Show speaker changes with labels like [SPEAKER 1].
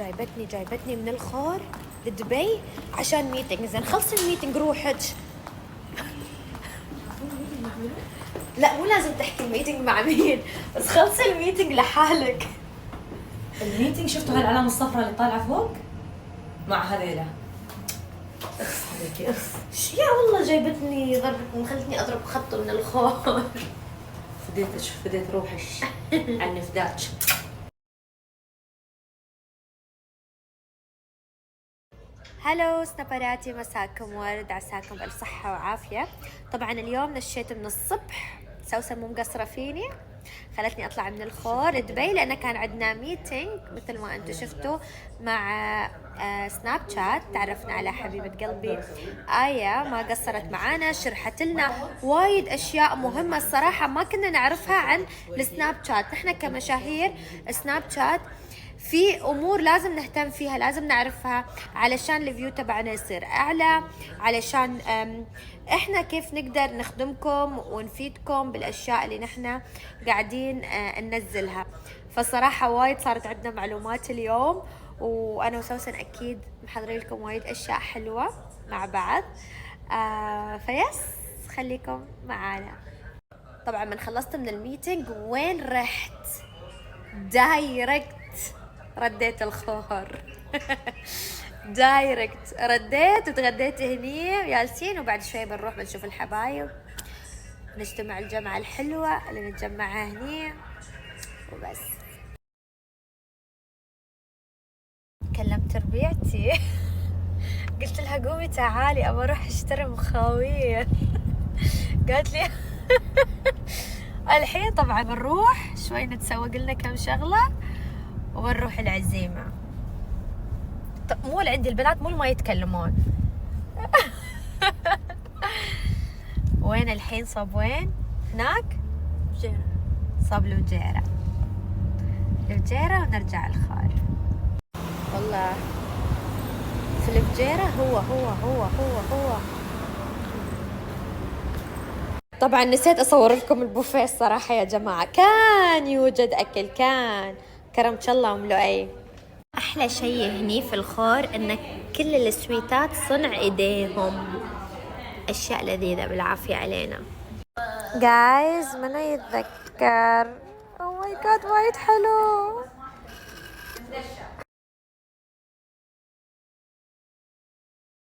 [SPEAKER 1] جايبتني من الخور لدبي عشان ميتنج. زين خلص الميتنج روحك. لا مو لازم تحكي الميتنج مع مين، بس خلص الميتنج لحالك.
[SPEAKER 2] الميتنج شفتوا هالعلامة الصفراء اللي طالعة فوق؟ مع هذيلا. اخس عليكي اخس.
[SPEAKER 1] يا والله جايبتني ضربتني خلتني اضرب خط من الخور.
[SPEAKER 2] فديت روحك عني فداك.
[SPEAKER 1] هلو سنابراتي، مساكم ورد، عساكم بألف صحة وعافية. طبعا اليوم نشيت من الصبح، سوسن مو مقصرة فيني، خلتني اطلع من الخور دبي لانه كان عندنا ميتينج مثل ما انتم شفتوا مع سناب شات. تعرفنا على حبيبة قلبي آية، ما قصرت معانا، شرحت لنا وايد اشياء مهمة الصراحة ما كنا نعرفها عن السناب شات. نحن كمشاهير سناب شات في امور لازم نهتم فيها، لازم نعرفها علشان الفيو تبعنا يصير اعلى، علشان احنا كيف نقدر نخدمكم ونفيدكم بالاشياء اللي نحن قاعدين ننزلها. فصراحة وايد صارت عندنا معلومات اليوم، وانا وسوسن اكيد محضرين لكم وايد اشياء حلوة مع بعض. فيس خليكم معانا. طبعا من خلصت من الميتنج وين رحت؟ دايركت رديت الخور. دايركت رديت وتغديت هني جالسين، وبعد شوي بنروح بنشوف الحبايب، نجتمع الجمعة الحلوة اللي نتجمعها هني وبس. كلمت ربيعتي قلت لها قومي تعالي ابى اروح اشتري مخاوير. قالت لي الحين طبعا بنروح شوي نتسوق لنا كم شغلة وبنروح العزيمة. مو عندي البنات مو ما يتكلمون. وين الحين؟ صوب وين؟ هناك؟
[SPEAKER 2] جيرة.
[SPEAKER 1] صوب الوجيرة ونرجع الخار. والله في الفجيرة هو. طبعا نسيت اصور لكم البوفيه الصراحة يا جماعة، كان يوجد اكل، كان كرمت الله وملؤي. احلى شيء هني في الخور ان كل السويتات صنع ايديهم، اشياء لذيذة بالعافية علينا. جايز من يتذكر؟ او ماي جاد وايد حلو.